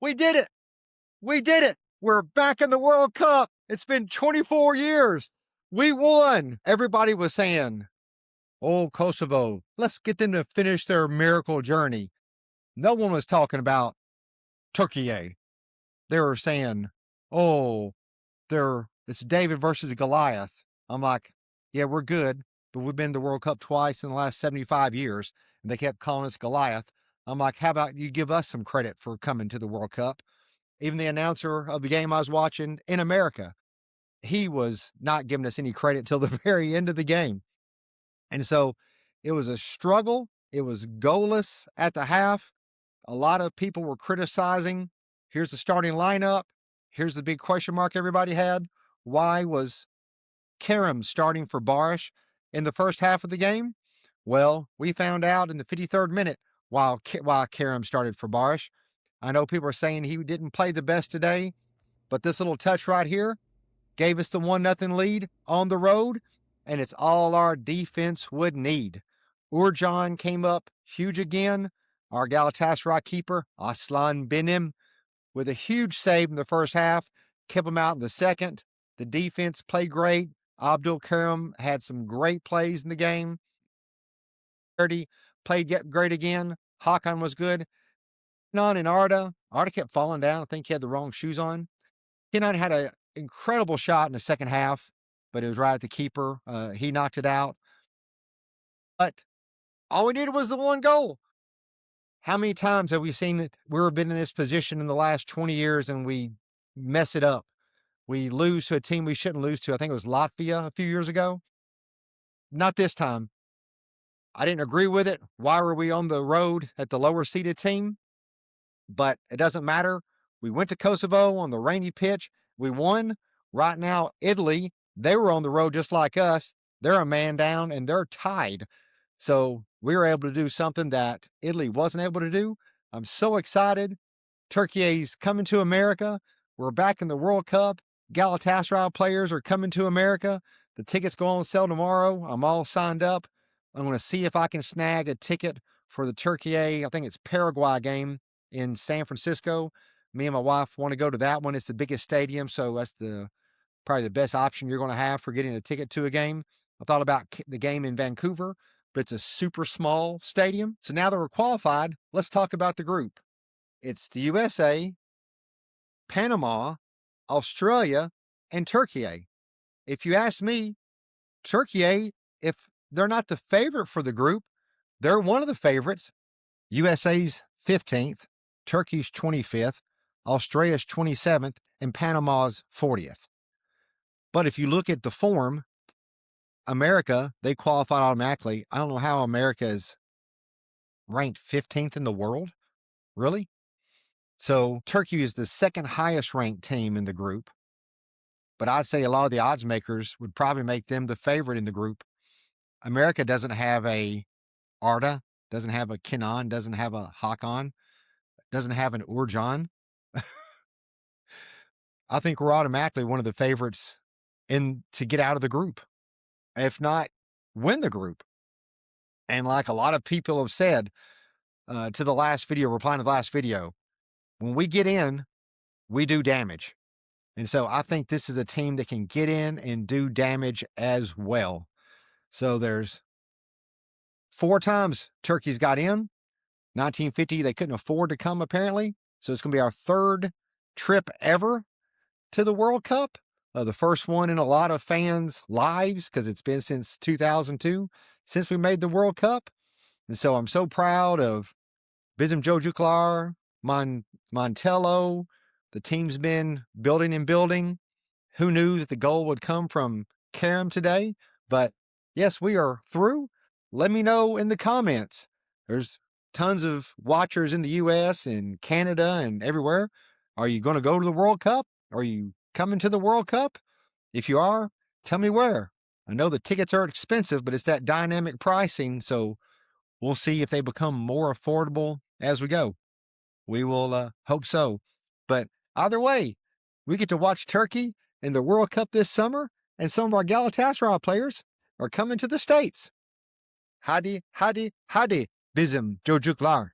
We did it. We did it. We're back in the World Cup. It's been 24 years. We won. Everybody was saying, oh, Kosovo, let's get them to finish their miracle journey. No one was talking about Turkiye. They were saying, oh, it's David versus Goliath. I'm like, yeah, we're good, but we've been to the World Cup twice in the last 75 years, and they kept calling us Goliath. I'm like, how about you give us some credit for coming to the World Cup? Even the announcer of the game I was watching in America, he was not giving us any credit till the very end of the game. And so it was a struggle. It was goalless at the half. A lot of people were criticizing. Here's the starting lineup. Here's the big question mark everybody had. Why was Kerem starting for Barish in the first half of the game? Well, we found out in the 53rd minute why Kerem started for Barish. I know people are saying he didn't play the best today, but this little touch right here gave us the 1-0 lead on the road, and it's all our defense would need. Urcan came up huge again. Our Galatasaray keeper, Aslan Benim, with a huge save in the first half, kept him out in the second. The defense played great. Abdul Karim had some great plays in the game. Played great again. Hakan was good. Kenan and Arda kept falling down. I think he had the wrong shoes on. Kenan had an incredible shot in the second half, but it was right at the keeper. He knocked it out. But all we needed was the one goal. How many times have we seen it? We've been in this position in the last 20 years and we mess it up. We lose to a team we shouldn't lose to. I think it was Latvia a few years ago. Not this time. I didn't agree with it. Why were we on the road at the lower seeded team? But it doesn't matter. We went to Kosovo on the rainy pitch. We won. Right now, Italy, they were on the road just like us. They're a man down and they're tied. So we were able to do something that Italy wasn't able to do. I'm so excited. Turkey's coming to America. We're back in the World Cup. Galatasaray players are coming to America. The tickets go on sale tomorrow. I'm all signed up. I'm going to see if I can snag a ticket for the Turkiye, I think it's Paraguay game in San Francisco. Me and my wife want to go to that one. It's the biggest stadium, so that's probably the best option you're going to have for getting a ticket to a game. I thought about the game in Vancouver, but it's a super small stadium. So now that we're qualified, let's talk about the group. It's the USA, Panama, Australia, and Turkiye. If you ask me, Turkiye, if they're not the favorite for the group, they're one of the favorites. USA's 15th, Turkey's 25th, Australia's 27th, and Panama's 40th. But if you look at the form, America, they qualified automatically. I don't know how America is ranked 15th in the world. Really? So Turkey is the second highest ranked team in the group. But I'd say a lot of the odds makers would probably make them the favorite in the group. America doesn't have a Arda, doesn't have a Kenan, doesn't have a Hakan, doesn't have an Urcan. I think we're automatically one of the favorites to get out of the group, if not win the group. And like a lot of people have said to the last video, replying to the last video, when we get in, we do damage. And so I think this is a team that can get in and do damage as well. So there's 4 times Turkey's got in. 1950, they couldn't afford to come, apparently. So it's going to be our 3rd trip ever to the World Cup. The first one in a lot of fans' lives, because it's been since 2002, since we made the World Cup. And so I'm so proud of Bizim Çocuklar, Montello. The team's been building and building. Who knew that the goal would come from Kerem today? But yes, we are through. Let me know in the comments. There's tons of watchers in the U.S. and Canada and everywhere. Are you going to go to the World Cup? Are you coming to the World Cup? If you are, tell me where. I know the tickets are expensive, but it's that dynamic pricing, so we'll see if they become more affordable as we go. We will hope so. But either way, we get to watch Turkey in the World Cup this summer, and some of our Galatasaray players are coming to the States. Hadi, hadi, hadi bizim çocuklar.